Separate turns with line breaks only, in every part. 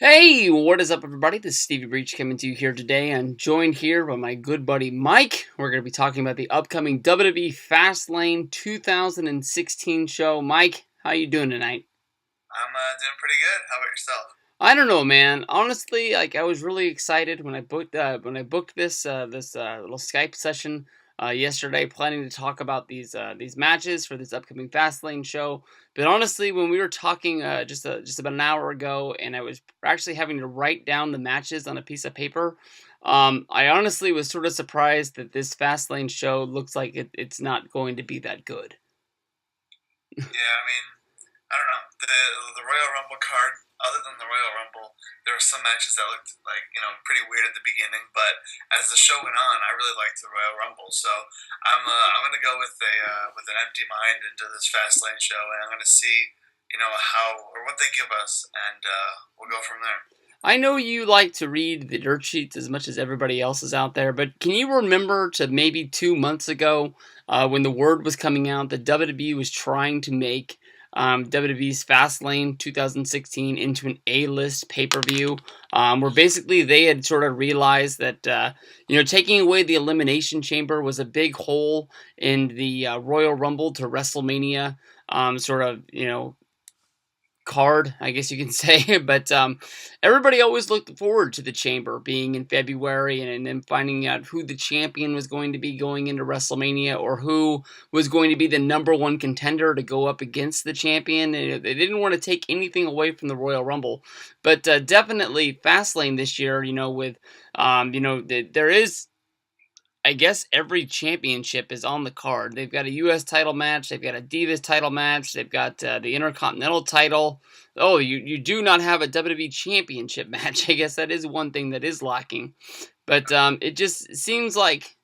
Hey, what is up, everybody? This is Stevie Breach coming to you here today. I'm joined here by my good buddy Mike. We're going to be talking about the upcoming WWE Fastlane 2016 show. Mike, how you doing tonight?
I'm doing pretty good. How about yourself?
I don't know, man. Honestly, I was really excited when I booked this little Skype session yesterday, planning to talk about these matches for this upcoming Fastlane show. But honestly, when we were talking just about an hour ago, and I was actually having to write down the matches on a piece of paper, I honestly was sort of surprised that this Fastlane show looks like it's not going to be that good.
Yeah, I mean, I don't know. The Royal Rumble card, other than the Royal Rumble, there were some matches that looked like, pretty weird at the beginning, but as the show went on, I really liked the Royal Rumble. So I'm gonna go with a with an empty mind into this Fastlane show, and I'm gonna see, how or what they give us, and we'll go from there.
I know you like to read the dirt sheets as much as everybody else is out there, but can you remember to maybe 2 months ago when the word was coming out that WWE was trying to make WWE's Fastlane 2016 into an A-list pay-per-view, where basically they had sort of realized that taking away the Elimination Chamber was a big hole in the Royal Rumble to WrestleMania sort of card, I guess you can say. But everybody always looked forward to the Chamber being in February and then finding out who the champion was going to be going into WrestleMania or who was going to be the number one contender to go up against the champion. And they didn't want to take anything away from the Royal Rumble. But definitely Fastlane this year, with, there is, I guess every championship is on the card. They've got a U.S. title match. They've got a Divas title match. They've got the Intercontinental title. Oh, you do not have a WWE Championship match. I guess that is one thing that is lacking. But it just seems like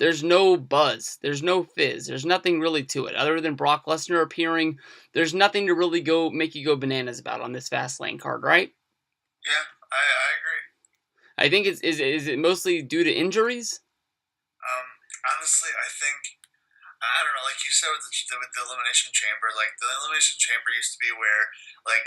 there's no buzz. There's no fizz. There's nothing really to it. Other than Brock Lesnar appearing, there's nothing to really go make you go bananas about on this Fastlane card, right?
Yeah, I agree.
I think is it mostly due to injuries?
Um, Honestly, I think I don't know, like you said with the elimination chamber, like the elimination chamber used to be where like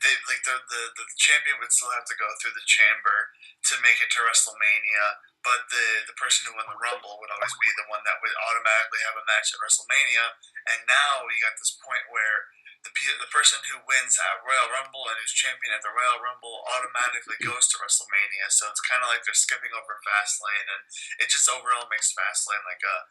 the champion would still have to go through the chamber to make it to WrestleMania, but the person who won the Rumble would always be the one that would automatically have a match at WrestleMania. And now you got this point where the person who wins at Royal Rumble and who's champion at the Royal Rumble automatically goes to WrestleMania. So it's kind of like they're skipping over Fastlane, and it just overall makes Fastlane like a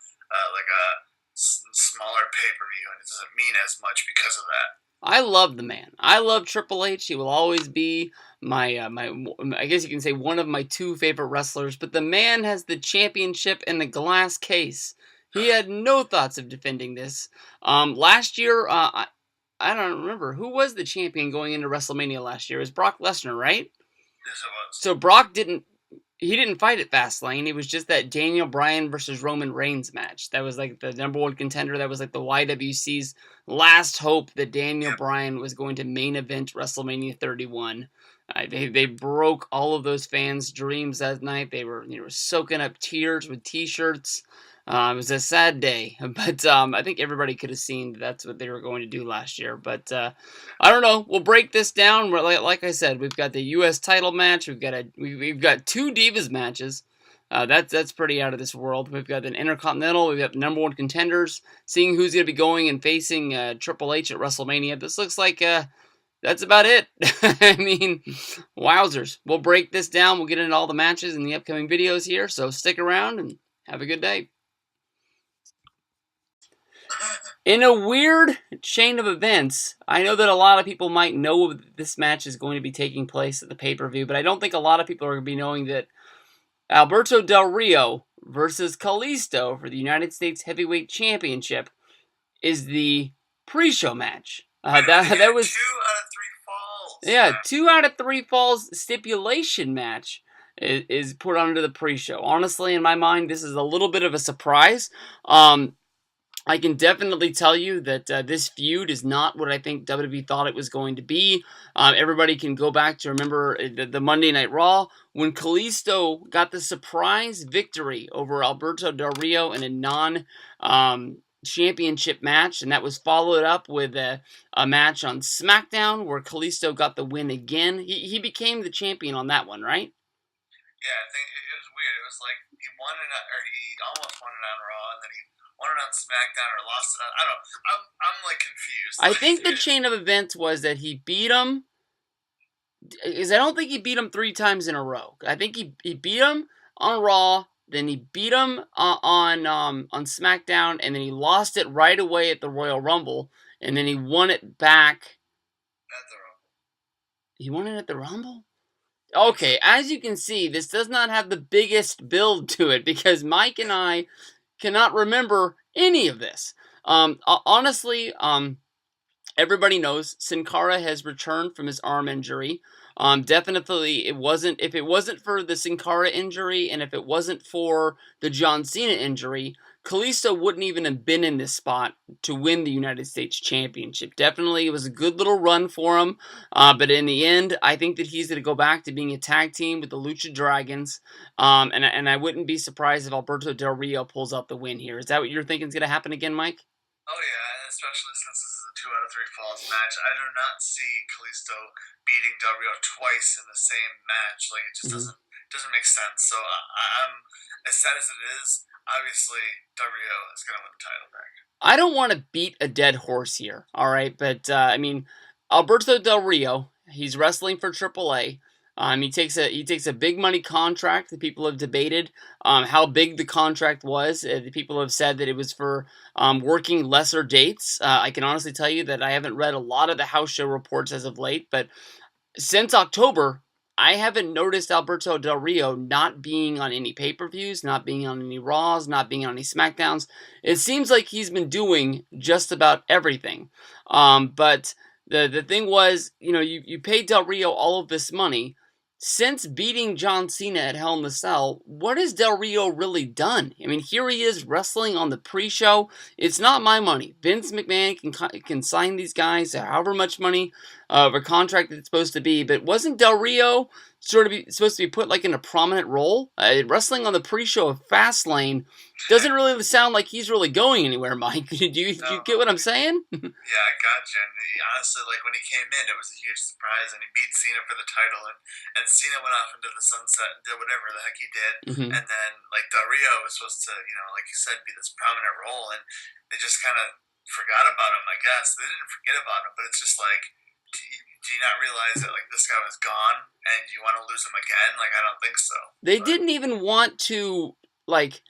smaller pay per view, and it doesn't mean as much because of that.
I love the man. I love Triple H. He will always be my I guess you can say one of my two favorite wrestlers. But the man has the championship in the glass case. He had no thoughts of defending this. Last year, I don't remember who was the champion going into WrestleMania last year. It was Brock Lesnar, right?
Yes, it was.
So Brock didn't fight at Fastlane. It was just that Daniel Bryan versus Roman Reigns match. That was like the number one contender. That was like the YWC's last hope that Daniel
Yep.
Bryan was going to main event WrestleMania 31. They broke all of those fans' dreams that night. They were soaking up tears with T-shirts. It was a sad day, but I think everybody could have seen that's what they were going to do last year. But I don't know. We'll break this down. Like I said, we've got the U.S. title match. We've got two Divas matches. That's pretty out of this world. We've got an Intercontinental. We've got the number one contenders. Seeing who's going to be going and facing Triple H at WrestleMania. This looks like that's about it. I mean, wowzers. We'll break this down. We'll get into all the matches in the upcoming videos here. So stick around and have a good day. In a weird chain of events, I know that a lot of people might know this match is going to be taking place at the pay-per-view, but I don't think a lot of people are going to be knowing that Alberto Del Rio versus Kalisto for the United States Heavyweight Championship is the pre-show match. That was
2 out of 3 falls.
yeah, 2 out of 3 falls stipulation match is put onto the pre-show. Honestly, in my mind, this is a little bit of a surprise. I can definitely tell you that this feud is not what I think WWE thought it was going to be. Everybody can go back to remember the Monday Night Raw when Kalisto got the surprise victory over Alberto Del Rio in a championship match, and that was followed up with a match on SmackDown where Kalisto got the win again. He became the champion on that one, right?
Yeah, I think it was weird. It was like he won it, or he almost won it on Raw, and then he won it on SmackDown, or lost it on. I don't know. I'm like confused.
I
Like,
think the chain of events was that he beat him. Is I don't think he beat him 3 times in a row. I think he beat him on Raw, then he beat him on SmackDown, and then he lost it right away at the Royal Rumble, and then he won it back.
at the Rumble.
He won it at the Rumble. Okay, as you can see, this does not have the biggest build to it because Mike and I cannot remember any of this. Honestly, everybody knows Sin Cara has returned from his arm injury. Definitely, it wasn't if it wasn't for the Sin Cara injury, and if it wasn't for the John Cena injury, Kalisto wouldn't even have been in this spot to win the United States Championship. Definitely, it was a good little run for him, but in the end, I think that he's going to go back to being a tag team with the Lucha Dragons, and I wouldn't be surprised if Alberto Del Rio pulls out the win here. Is that what you're thinking is going to happen again, Mike?
Oh yeah, especially since this is a 2 out of 3 falls match. I do not see Kalisto beating Del Rio twice in the same match. Like it just
Mm-hmm.
doesn't make sense. So I'm as sad as it is. Obviously, Del Rio is gonna win the title back.
I don't want to beat a dead horse here, all right? But I mean, Alberto Del Rio, he's wrestling for AAA. He takes a big money contract. The people have debated how big the contract was. The people have said that it was for working lesser dates. I can honestly tell you that I haven't read a lot of the house show reports as of late, but since October, I haven't noticed Alberto Del Rio not being on any pay-per-views, not being on any Raws, not being on any SmackDowns. It seems like he's been doing just about everything. But the thing was, you paid Del Rio all of this money. Since beating John Cena at Hell in a Cell, what has Del Rio really done? I mean, here he is wrestling on the pre-show. It's not my money. Vince McMahon can sign these guys however much money of a contract that it's supposed to be. But wasn't Del Rio supposed to be put like in a prominent role? Wrestling on the pre-show of Fastlane doesn't really sound like he's really going anywhere, Mike. Did you get what I'm saying?
Yeah, I gotcha. And honestly, like when he came in, it was a huge surprise, and he beat Cena for the title, and Cena went off into the sunset and did whatever the heck he did,
Mm-hmm.
and then like Del Rio was supposed to, like you said, be this prominent role, and they just kind of forgot about him. I guess they didn't forget about him, but it's just like, do you not realize that like this guy was gone, and you want to lose him again? Like I don't think so.
They
But
didn't even want to like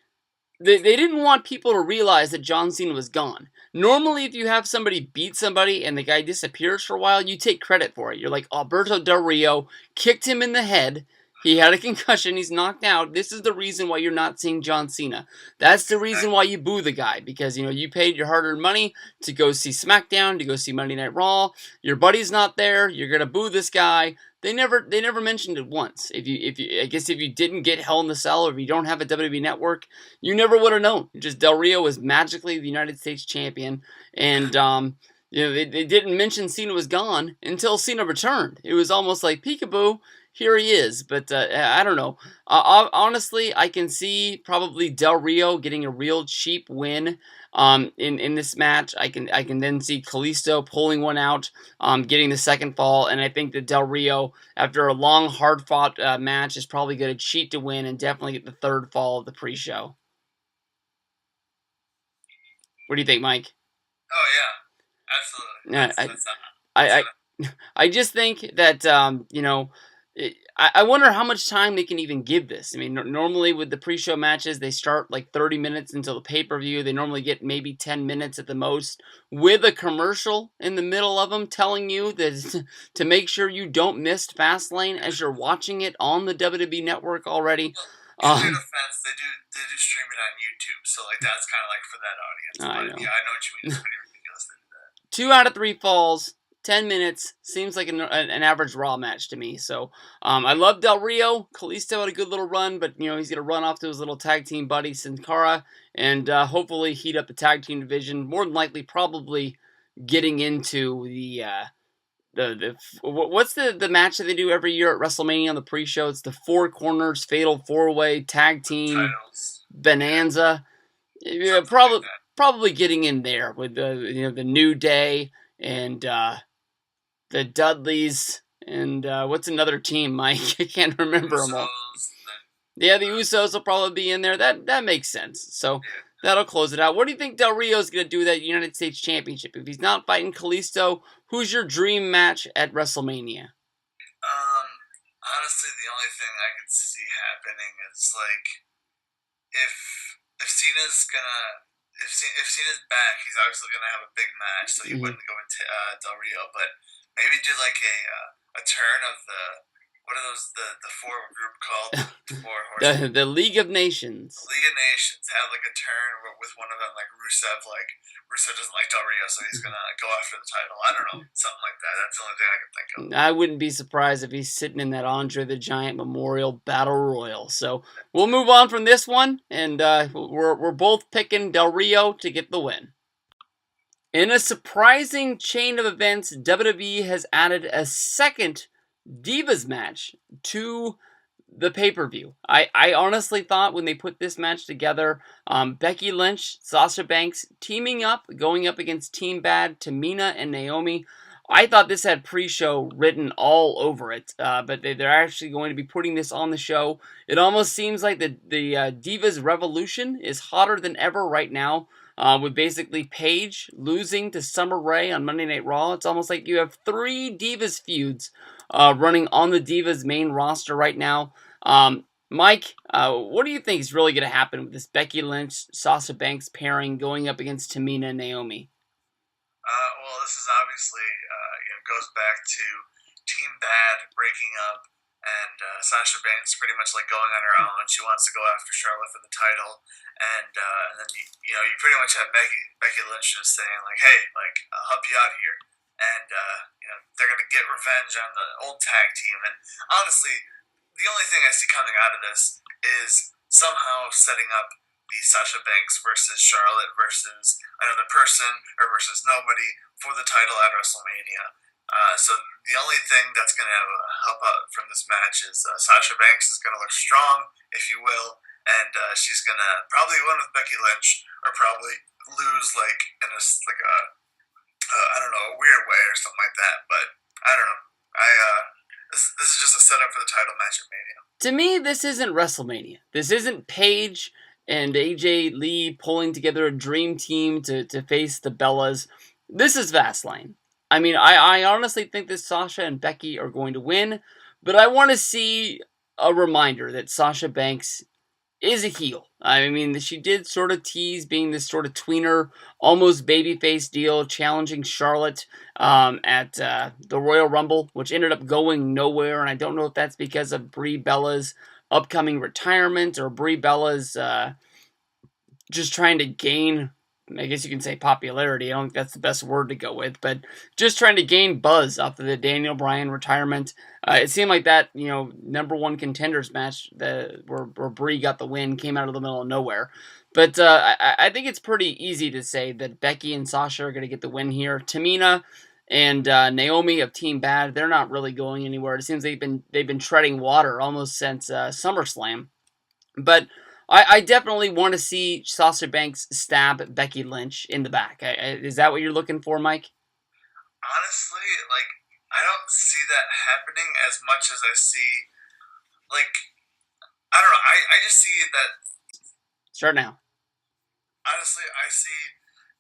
they didn't want people to realize that John Cena was gone. Normally, if you have somebody beat somebody and the guy disappears for a while, you take credit for it. You're like, Alberto Del Rio kicked him in the head. He had a concussion. He's knocked out. This is the reason why you're not seeing John Cena. That's the reason why you boo the guy. Because, you paid your hard-earned money to go see SmackDown, to go see Monday Night Raw. Your buddy's not there. You're going to boo this guy. They never mentioned it once. I guess if you didn't get Hell in the Cell or if you don't have a WWE network, you never would have known. Just Del Rio was magically the United States champion, and they didn't mention Cena was gone until Cena returned. It was almost like peekaboo, here he is. But I don't know. Honestly, I can see probably Del Rio getting a real cheap win. In this match, I can then see Kalisto pulling one out, getting the second fall, and I think that Del Rio, after a long, hard-fought match, is probably going to cheat to win and definitely get the third fall of the pre-show. What do you think, Mike?
oh yeah, absolutely.
Yeah,
That's
I,
gonna.
I just think that I wonder how much time they can even give this. I mean, normally with the pre-show matches, they start like 30 minutes until the pay-per-view. They normally get maybe 10 minutes at the most, with a commercial in the middle of them telling you that to make sure you don't miss Fastlane as you're watching it on the WWE Network already.
In their defense, they do stream it on YouTube, so like that's kind of like for that audience.
I
But
know.
yeah, I know what you mean. It's pretty ridiculous to do that.
2 out of 3 falls, 10 minutes seems like an average Raw match to me. So I love Del Rio. Kalisto had a good little run, but he's gonna run off to his little tag team buddy Sin Cara and hopefully heat up the tag team division. More than likely, probably getting into what's the match that they do every year at WrestleMania on the pre-show? It's the Four Corners Fatal 4-Way Tag Team
Titles.
Bonanza. Yeah,
Something
probably
like that.
probably getting in there with the New Day and the Dudleys and what's another team, Mike? I can't remember them all.
Usos,
Yeah, the Usos will probably be in there. That makes sense. So
yeah.
that'll close it out. What do you think Del Rio is going to do with that United States Championship? If he's not fighting Kalisto, who's your dream match at WrestleMania?
Um, Honestly, the only thing I could see happening is like if if Cena's gonna if Cena's back, he's obviously gonna have a big match, so he
Mm-hmm.
wouldn't go with Del Rio, but maybe do like a turn of the what are those the four group called the four horsemen.
The League of Nations.
League of Nations have like a turn with one of them, like Rusev. Like Rusev doesn't like Del Rio, so he's gonna go after the title. I don't know, something like that. That's the only thing I can think of.
I wouldn't be surprised if he's sitting in that Andre the Giant Memorial Battle Royal. So we'll move on from this one, and we're both picking Del Rio to get the win. In a surprising chain of events, WWE has added a second Divas match to the pay-per-view. I honestly thought when they put this match together, Becky Lynch, Sasha Banks teaming up, going up against Team Bad, Tamina and Naomi. I thought this had pre-show written all over it, but they're actually going to be putting this on the show. It almost seems like the Divas Revolution is hotter than ever right now. With basically Paige losing to Summer Rae on Monday Night Raw. It's almost like you have three Divas feuds running on the Divas main roster right now. Mike, what do you think is really going to happen with this Becky Lynch, Sasha Banks pairing going up against Tamina and Naomi?
Well, this is obviously goes back to Team Bad breaking up, and Sasha Banks pretty much like going on her own. She wants to go after Charlotte for the title, and then you pretty much have Becky Lynch just saying like, "Hey, like I'll help you out here," and they're gonna get revenge on the old tag team. And honestly, the only thing I see coming out of this is somehow setting up the Sasha Banks versus Charlotte versus another person or versus nobody for the title at WrestleMania. So the only thing that's going to help out from this match is Sasha Banks is going to look strong, if you will, and she's going to probably win with Becky Lynch or probably lose like in a like a I don't know, a weird way or something like that. But I don't know. This is just a setup for the title match at Mania.
To me, this isn't WrestleMania. This isn't Paige and AJ Lee pulling together a dream team to face the Bellas. This is Fastlane. I mean, I honestly think that Sasha and Becky are going to win, but I want to see a reminder that Sasha Banks is a heel. I mean, she did sort of tease being this sort of tweener, almost babyface deal, challenging Charlotte at the Royal Rumble, which ended up going nowhere. And I don't know if that's because of Brie Bella's upcoming retirement or Brie Bella's just trying to gain, I guess you can say popularity. I don't think that's the best word to go with, but just trying to gain buzz off of the Daniel Bryan retirement. It seemed like that, number one contenders match where Brie got the win came out of the middle of nowhere. But I think it's pretty easy to say that Becky and Sasha are going to get the win here. Tamina and Naomi of Team Bad, they're not really going anywhere. It seems they've been treading water almost since SummerSlam. But I definitely want to see Sasha Banks stab Becky Lynch in the back. Is that what you're looking for, Mike?
Honestly, like I don't see that happening as much as I see like I don't know. I just see that
Start now.
honestly, I see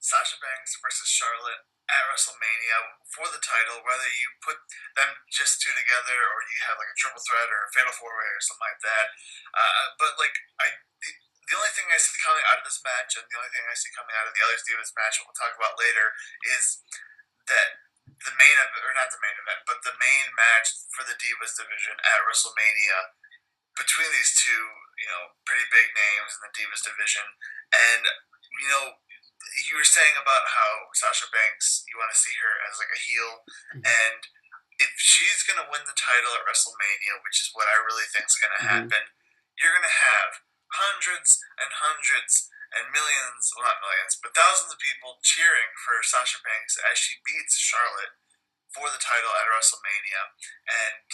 Sasha Banks versus Charlotte at WrestleMania for the title, whether you put them just two together or you have like a triple threat or a fatal four way or something like that. But like the only thing I see coming out of this match, and the only thing I see coming out of the other Divas match, what we'll talk about later, is that the main event, or not the main event, but the main match for the Divas division at WrestleMania between these two, pretty big names in the Divas division, and you know, you were saying about how Sasha Banks, you want to see her as like a heel, and if she's gonna win the title at WrestleMania, which is what I really think is gonna happen, you're gonna have hundreds and hundreds and millions, well not millions, but thousands of people cheering for Sasha Banks as she beats Charlotte for the title at WrestleMania, and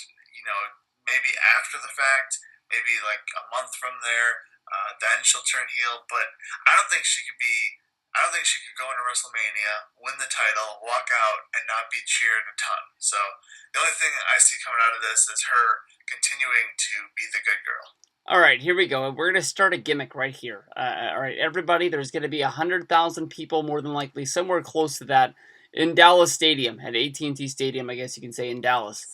maybe after the fact, maybe like a month from there, then she'll turn heel. But I don't think she could be I don't think she could go into WrestleMania, win the title, walk out, and not be cheered a ton. So the only thing I see coming out of this is her continuing to be the good girl.
All right, here we go. We're going to start a gimmick right here. All right, everybody, there's going to be 100,000 people, more than likely, somewhere close to that, in Dallas Stadium, at AT&T Stadium, I guess you can say, in Dallas.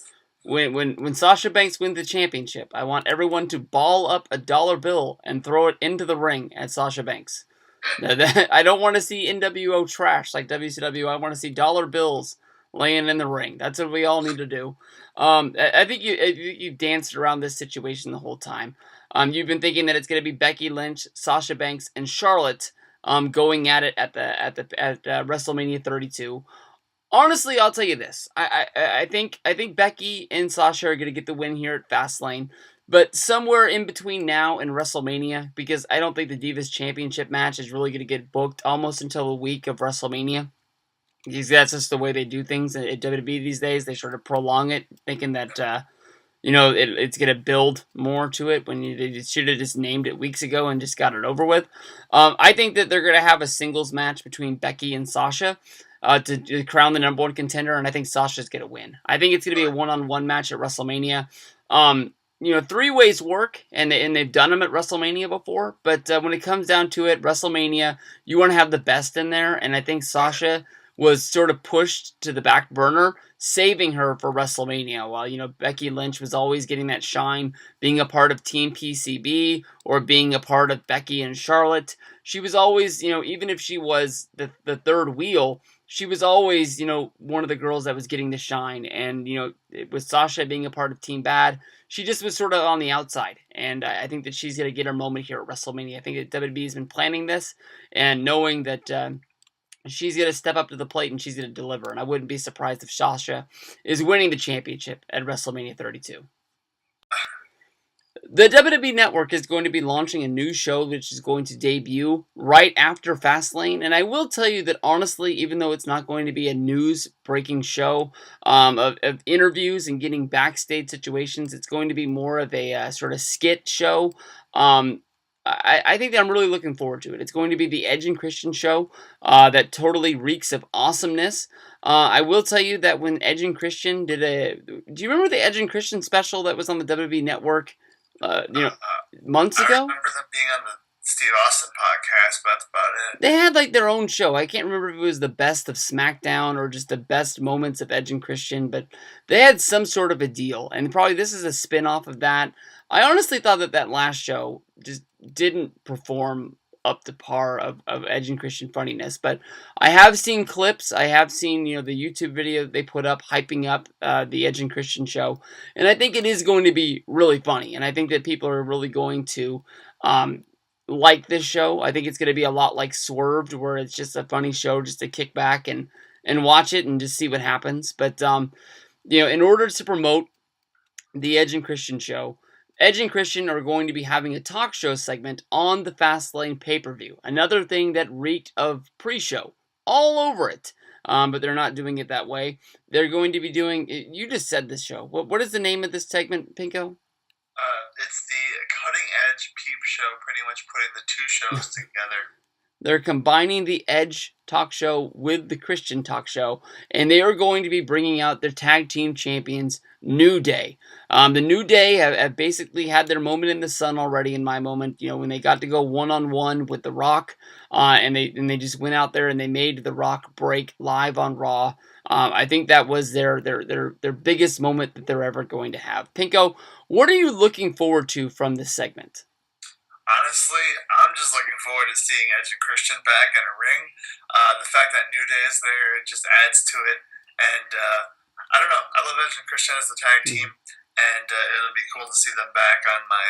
When Sasha Banks wins the championship, I want everyone to ball up a dollar bill and throw it into the ring at Sasha Banks. I don't want to see NWO trash like WCW. I want to see dollar bills laying in the ring. That's what we all need to do. I think you danced around this situation the whole time. You've been thinking that it's going to be Becky Lynch, Sasha Banks, and Charlotte going at it at WrestleMania 32. Honestly, I'll tell you this. I think Becky and Sasha are going to get the win here at Fastlane, but somewhere in between now and WrestleMania, because I don't think the Divas Championship match is really going to get booked almost until a week of WrestleMania. Because that's just the way they do things at WWE these days. They sort of prolong it, thinking that it's going to build more to it when they should have just named it weeks ago and just got it over with. I think that they're going to have a singles match between Becky and Sasha to crown the number one contender, and I think Sasha's going to win. I think it's going to be a one-on-one match at WrestleMania. Three ways work, and they've done them at WrestleMania before, but when it comes down to it, WrestleMania, you want to have the best in there, and I think Sasha was sort of pushed to the back burner, saving her for WrestleMania. While, Becky Lynch was always getting that shine, being a part of Team PCB or being a part of Becky and Charlotte. She was always, even if she was the third wheel, she was always, one of the girls that was getting the shine. And, with Sasha being a part of Team Bad, she just was sort of on the outside. And I think that she's going to get her moment here at WrestleMania. I think that WWE has been planning this and knowing that she's going to step up to the plate and she's going to deliver. And I wouldn't be surprised if Sasha is winning the championship at WrestleMania 32. The WWE Network is going to be launching a new show which is going to debut right after Fastlane. And I will tell you that honestly, even though it's not going to be a news breaking show of interviews and getting backstage situations, it's going to be more of a sort of skit show. I think that I'm really looking forward to it. It's going to be the Edge and Christian show that totally reeks of awesomeness. I will tell you that when Edge and Christian did do you remember the Edge and Christian special that was on the WWE Network? Months ago.
I remember them being on the Steve Austin podcast, but that's about it.
They had like their own show. I can't remember if it was the best of SmackDown or just the best moments of Edge and Christian, but they had some sort of a deal, and probably this is a spin-off of that. I honestly thought that last show just didn't perform up to par of Edge and Christian funniness, but I have seen clips. I have seen, the YouTube video that they put up hyping up the Edge and Christian show, and I think it is going to be really funny, and I think that people are really going to like this show. I think it's going to be a lot like Swerved, where it's just a funny show just to kick back and watch it and just see what happens. But, in order to promote the Edge and Christian show, Edge and Christian are going to be having a talk show segment on the Fastlane pay-per-view. Another thing that reeked of pre-show all over it. But they're not doing it that way. They're going to be doing, you just said this show. What is the name of this segment, Pinko?
It's the Cutting Edge Peep Show, pretty much putting the two shows together.
They're combining the Edge talk show with the Christian talk show, and they are going to be bringing out their tag team champions, New Day. The New Day have basically had their moment in the sun already. In my moment, when they got to go one-on-one with The Rock, and they just went out there and they made The Rock break live on Raw. I think that was their biggest moment that they're ever going to have. Pinko, what are you looking forward to from this segment?
Honestly, I'm just looking forward to seeing Edge and Christian back in a ring. The fact that New Day is there, it just adds to it. And I don't know. I love Edge and Christian as the tag team, and it'll be cool to see them back on my,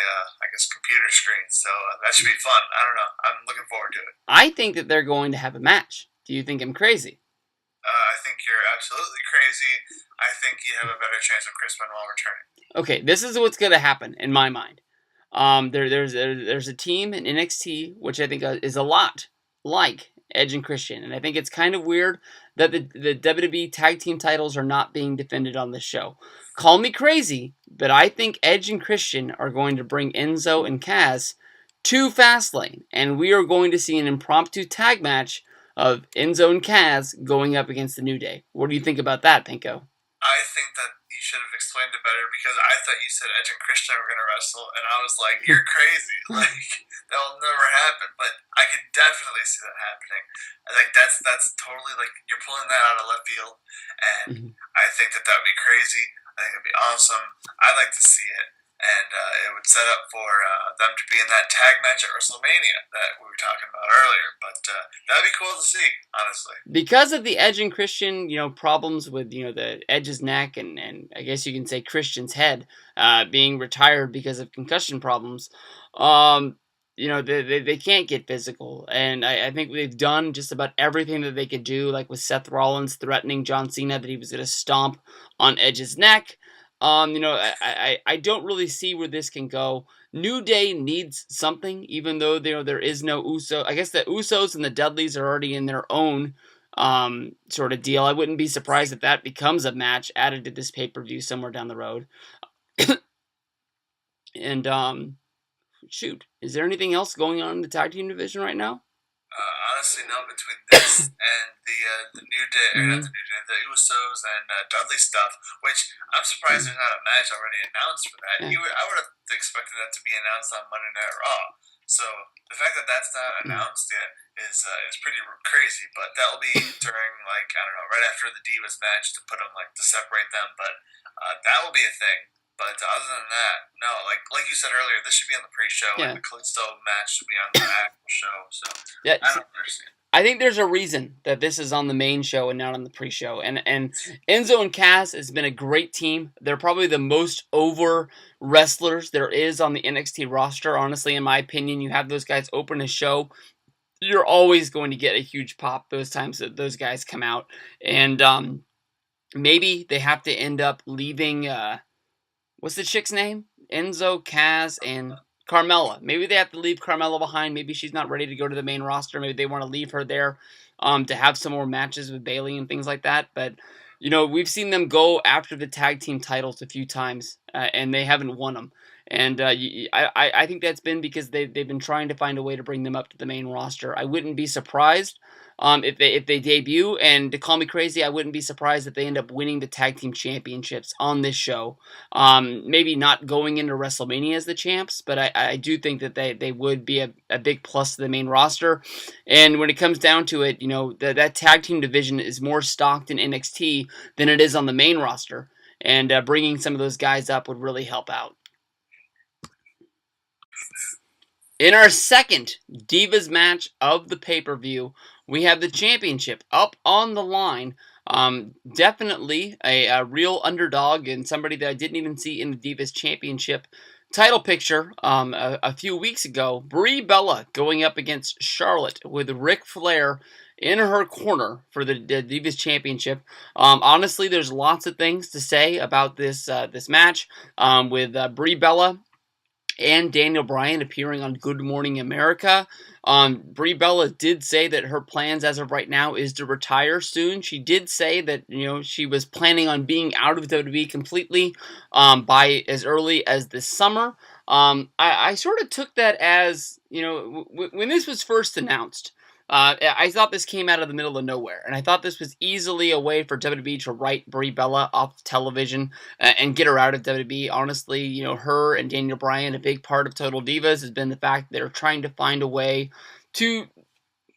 computer screen. So that should be fun. I don't know. I'm looking forward to it.
I think that they're going to have a match. Do you think I'm crazy?
I think you're absolutely crazy. I think you have a better chance of Chris Benoit returning.
Okay, this is what's going to happen in my mind. There's a team in NXT which I think is a lot like Edge and Christian, and I think it's kind of weird that the WWE tag team titles are not being defended on this show. Call me crazy, but I think Edge and Christian are going to bring Enzo and Kaz to Fastlane, and we are going to see an impromptu tag match of Enzo and Kaz going up against the New Day. What do you think about that, Pinko?
I think that you should have explained it better because I thought you said Edge and Christian were going to wrestle, and I was like, "You're crazy! Like that will never happen." But I can definitely see that happening. Like that's totally like you're pulling that out of left field, and
Mhm.
I think that that would be crazy. I think it'd be awesome. I'd like to see it, and it would set up for them to be in that tag match at WrestleMania that we were talking about earlier. But that'd be cool to see, honestly.
Because of the Edge and Christian, problems with the Edge's neck and I guess you can say Christian's head being retired because of concussion problems. Um, they can't get physical, and I think they've done just about everything that they could do. Like with Seth Rollins threatening John Cena that he was going to stomp on Edge's neck. I don't really see where this can go. New Day needs something, even though there is no Uso. I guess the Usos and the Dudleys are already in their own sort of deal. I wouldn't be surprised if that becomes a match added to this pay per view somewhere down the road. And shoot, is there anything else going on in the tag team division right now?
Honestly, no. Between this and the New Day, or not
Mm-hmm.
the New Day, the Usos and Dudley stuff, which I'm surprised there's not a match already announced for that.
Yeah.
I would have expected that to be announced on Monday Night Raw. So the fact that that's not
Mm.
announced yet is pretty crazy. But that will be during like I don't know, right after the Divas match to put them like to separate them. But that will be a thing. But other than that, no. Like you said earlier, this should be on the pre-show, and
Yeah.
the Kalisto match should be on the actual show. So
Yeah.
I don't understand.
I think there's a reason that this is on the main show and not on the pre-show. And Enzo and Cass has been a great team. They're probably the most over wrestlers there is on the NXT roster. Honestly, in my opinion, you have those guys open a show, you're always going to get a huge pop those times that those guys come out. And maybe they have to end up leaving. What's the chick's name? Enzo, Kaz, and Carmella. Maybe they have to leave Carmella behind. Maybe she's not ready to go to the main roster. Maybe they want to leave her there to have some more matches with Bayley and things like that. But we've seen them go after the tag team titles a few times, and they haven't won them. And I think that's been because they've been trying to find a way to bring them up to the main roster. I wouldn't be surprised if they debut. And to call me crazy, I wouldn't be surprised if they end up winning the tag team championships on this show. Maybe not going into WrestleMania as the champs, but I do think that they would be a big plus to the main roster. And when it comes down to it, that tag team division is more stocked in NXT than it is on the main roster. And bringing some of those guys up would really help out. In our second Divas match of the pay per view, we have the championship up on the line. Definitely a real underdog and somebody that I didn't even see in the Divas Championship title picture a few weeks ago. Brie Bella going up against Charlotte with Ric Flair in her corner for the Divas Championship. Honestly, there's lots of things to say about this match with Brie Bella and Daniel Bryan appearing on Good Morning America. Brie Bella did say that her plans as of right now is to retire soon. She did say that she was planning on being out of WWE completely by as early as this summer. I sort of took that as when this was first announced. I thought this came out of the middle of nowhere, and I thought this was easily a way for WWE to write Brie Bella off television and get her out of WWE. Honestly, her and Daniel Bryan, a big part of Total Divas has been the fact that they're trying to find a way to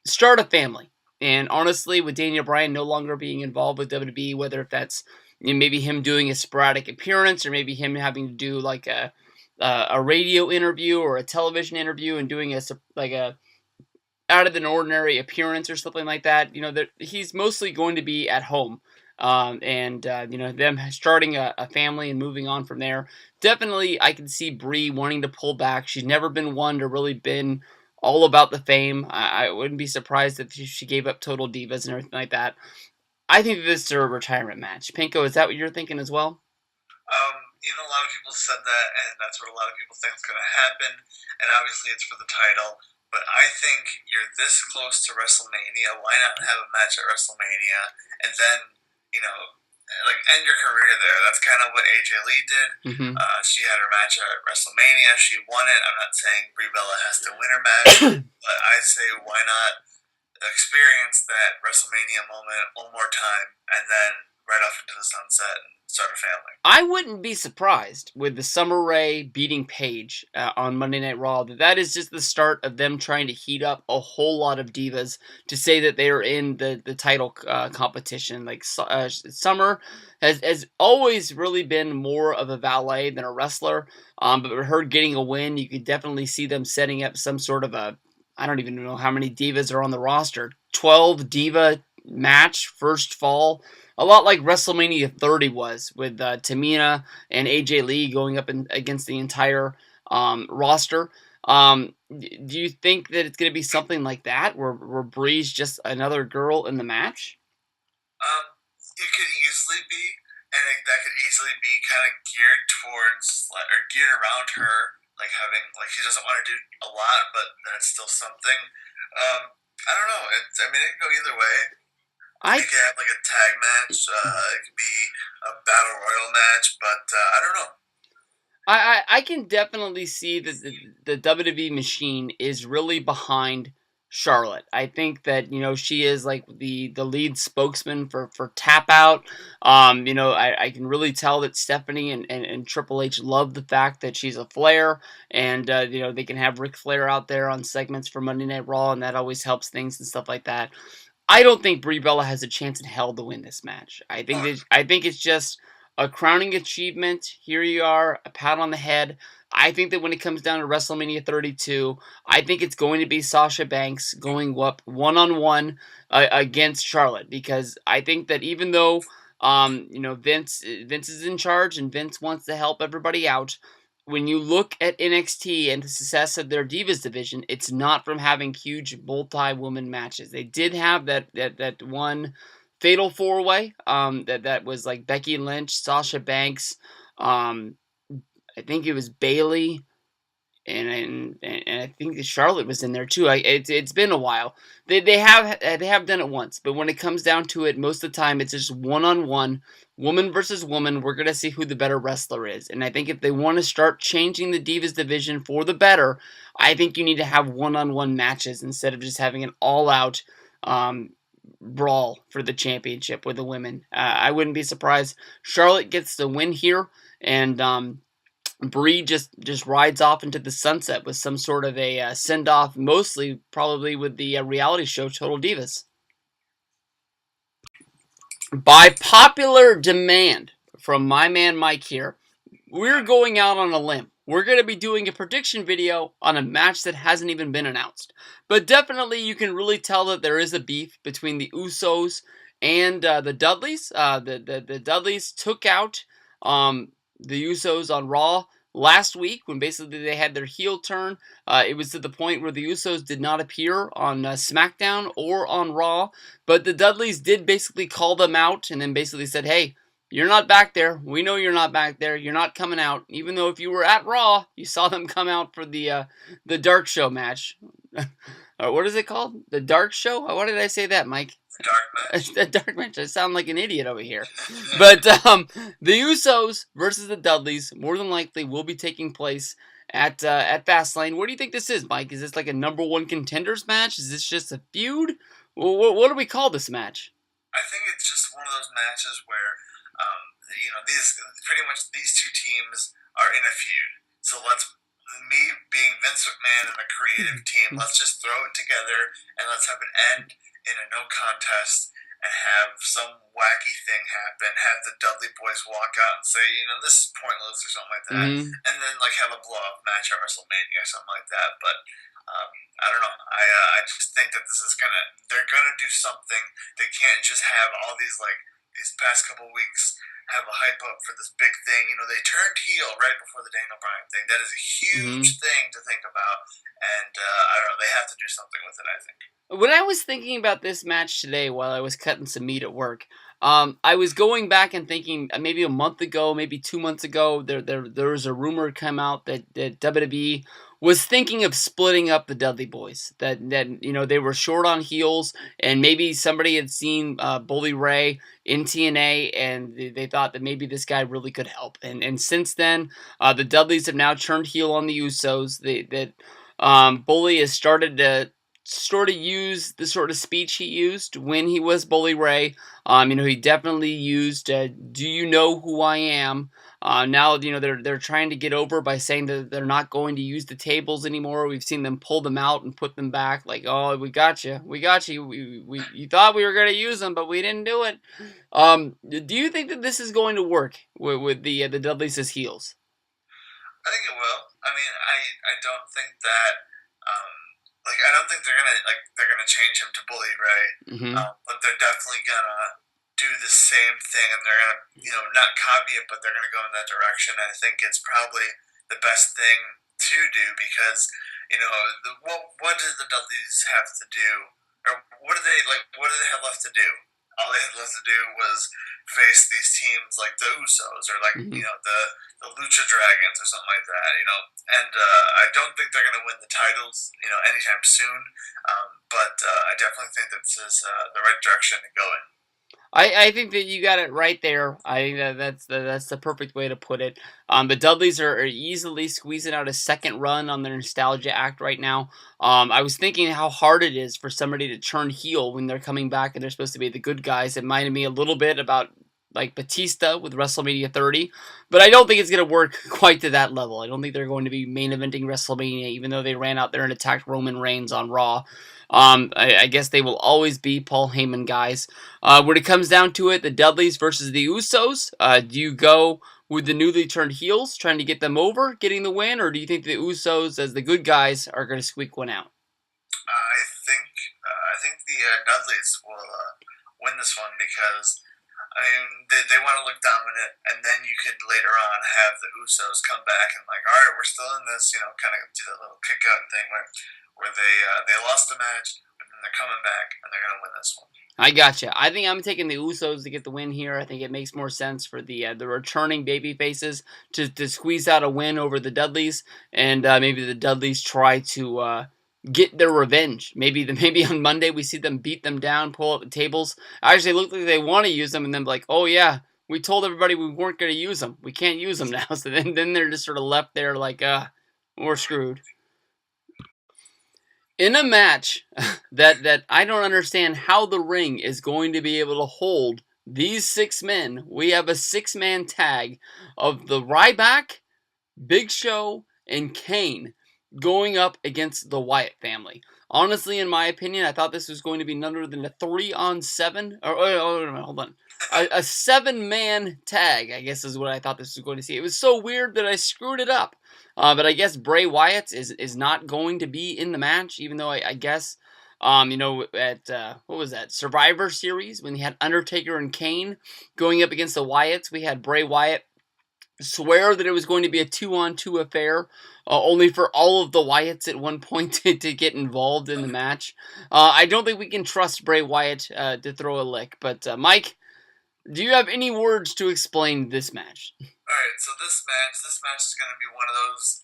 start a family. And honestly, with Daniel Bryan no longer being involved with WWE, whether if that's maybe him doing a sporadic appearance or maybe him having to do like a radio interview or a television interview and doing a out of an ordinary appearance or something like that, that he's mostly going to be at home. And them starting a family and moving on from there. Definitely, I can see Brie wanting to pull back. She's never been one to really been all about the fame. I wouldn't be surprised if she gave up Total Divas and everything like that. I think this is a retirement match. Pinko, is that what you're thinking as well?
A lot of people said that, and that's what a lot of people think is going to happen. And obviously, it's for the title. But I think you're this close to WrestleMania. Why not have a match at WrestleMania and then, like end your career there? That's kind of what AJ Lee did.
Mm-hmm.
She had her match at WrestleMania. She won it. I'm not saying Brie Bella has to win her match, but I say why not experience that WrestleMania moment one more time, and then right off into the sunset and start a family.
I wouldn't be surprised with the Summer Rae beating Paige on Monday Night Raw. That is just the start of them trying to heat up a whole lot of divas to say that they are in the title competition. Like Summer has always really been more of a valet than a wrestler. But with her getting a win, you could definitely see them setting up some sort of a, I don't even know how many divas are on the roster. 12 diva match, first fall, a lot like WrestleMania 30 was, with Tamina and AJ Lee going up against the entire roster. Do you think that it's going to be something like that, where Bree's just another girl in the match?
Um, it could easily be, and that could easily be kind of geared towards or geared around her, like having like she doesn't want to do a lot, but that's still something. I don't know. I mean, it can go either way.
I
It could have like a tag match. It could be a battle royal match, but I don't know.
I can definitely see that the WWE machine is really behind Charlotte. I think that she is like the lead spokesman for Tap Out. I can really tell that Stephanie and Triple H love the fact that she's a Flair, and they can have Ric Flair out there on segments for Monday Night Raw, and that always helps things and stuff like that. I don't think Brie Bella has a chance in hell to win this match.
Oh,
I think it's just a crowning achievement. Here you are, a pat on the head. I think that when it comes down to WrestleMania 32, I think it's going to be Sasha Banks going up one-on-one against Charlotte, because I think that even though Vince is in charge and Vince wants to help everybody out, when you look at NXT and the success of their Divas division, it's not from having huge multi-woman matches. They did have that one fatal four-way that was like Becky Lynch, Sasha Banks, um, I think it was Bailey, and I think Charlotte was in there too. It's been a while. They have done it once, but when it comes down to it, most of the time it's just one-on-one, woman versus woman. We're gonna see who the better wrestler is, and I think if they want to start changing the Divas division for the better, I think you need to have one-on-one matches instead of just having an all-out um, brawl for the championship with the women. I wouldn't be surprised Charlotte gets the win here, and Bree just rides off into the sunset with some sort of a send off, mostly probably with the reality show Total Divas. By popular demand from my man Mike here, we're going out on a limb. We're going to be doing a prediction video on a match that hasn't even been announced. But definitely you can really tell that there is a beef between the Usos and the Dudleys. The Dudleys took out the Usos on Raw last week when basically they had their heel turn. It was to the point where the Usos did not appear on SmackDown or on Raw. But the Dudleys did basically call them out and then basically said, hey, you're not back there. We know you're not back there. You're not coming out. Even though if you were at Raw, you saw them come out for the Dark Show match. What is it called? The Dark Show? Why did I say that, Mike?
dark match.
The Dark match. I sound like an idiot over here. But the Usos versus the Dudleys more than likely will be taking place at Fastlane. What do you think this is, Mike? Is this like a number one contenders match? Is this just a feud? What do we call this match?
I think it's just one of those matches where, these pretty much these two teams are in a feud. So me being Vince McMahon and a creative team, let's just throw it together and let's have an end in a no contest and have some wacky thing happen. Have the Dudley boys walk out and say, this is pointless or something like that,
Mm-hmm.
and then like have a blow up match at WrestleMania or something like that. But I don't know. I just think that they're gonna do something. They can't just have all these past couple weeks have a hype up for this big thing. They turned heel right before the Daniel Bryan thing. That is a
Mm-hmm.
huge thing to think about, and I don't know. They have to do something with it. I think.
When I was thinking about this match today while I was cutting some meat at work, I was going back and thinking maybe a month ago, maybe 2 months ago, there was a rumor come out that WWE was thinking of splitting up the Dudley Boys. That they were short on heels, and maybe somebody had seen Bully Ray in TNA, and they thought that maybe this guy really could help. And since then, the Dudleys have now turned heel on the Usos. Bully has started sort of use the sort of speech he used when he was Bully Ray. He definitely used "Do you know who I am?" Now, they're trying to get over by saying that they're not going to use the tables anymore. We've seen them pull them out and put them back. Like, oh, we got you. You thought we were going to use them, but we didn't do it. Do you think that this is going to work with the Dudleys as heels?
I think it will. I mean, I don't think that um, I don't think they're gonna change him to Bully Ray,
Hmm.
but they're definitely gonna do the same thing, and they're gonna not copy it, but they're gonna go in that direction. And I think it's probably the best thing to do because what do the Dudleys have to do, or what do they like? What do they have left to do? All they had left to do was face these teams like the Usos or
Hmm.
the Lucha Dragons or something like that. And I don't think they're going to win the titles anytime soon. But I definitely think that this is the right direction to go in.
I think that you got it right there. I think that's the perfect way to put it. The Dudleys are easily squeezing out a second run on their nostalgia act right now. I was thinking how hard it is for somebody to turn heel when they're coming back and they're supposed to be the good guys. It reminded me a little bit about like Batista with WrestleMania 30, but I don't think it's going to work quite to that level. I don't think they're going to be main eventing WrestleMania, even though they ran out there and attacked Roman Reigns on Raw. I guess they will always be Paul Heyman guys. When it comes down to it, the Dudleys versus the Usos, do you go with the newly turned heels, trying to get them over, getting the win, or do you think the Usos, as the good guys, are going to squeak one out?
I think the Dudleys will win this one because I mean they want to look dominant, and then you could later on have the Usos come back and like, all right, we're still in this, kind of do that little kick out thing where they lost the match, but then they're coming back and they're gonna win this one.
I gotcha. I think I'm taking the Usos to get the win here. I think it makes more sense for the returning baby faces to squeeze out a win over the Dudleys, and maybe the Dudleys try to get their revenge. Maybe on Monday we see them beat them down, pull up the tables. Actually, it looked like they want to use them, and then like, oh yeah, we told everybody we weren't going to use them. We can't use them now. So then they're just sort of left there like, we're screwed in a match that I don't understand how the ring is going to be able to hold these six men. We have a six-man tag of the Ryback, Big Show, and Kane going up against the Wyatt family. Honestly, in my opinion, I thought this was going to be none other than a 3-on-7. Hold on. A seven-man tag, I guess, is what I thought this was going to see. It was so weird that I screwed it up. But I guess Bray Wyatt is not going to be in the match, even though I guess, at, what was that, Survivor Series, when he had Undertaker and Kane going up against the Wyatts, we had Bray Wyatt swear that it was going to be a 2-on-2 affair, only for all of the Wyatts at one point to get involved in the match. I don't think we can trust Bray Wyatt to throw a lick. But Mike, do you have any words to explain this match?
All right, so this match is going to be one of those.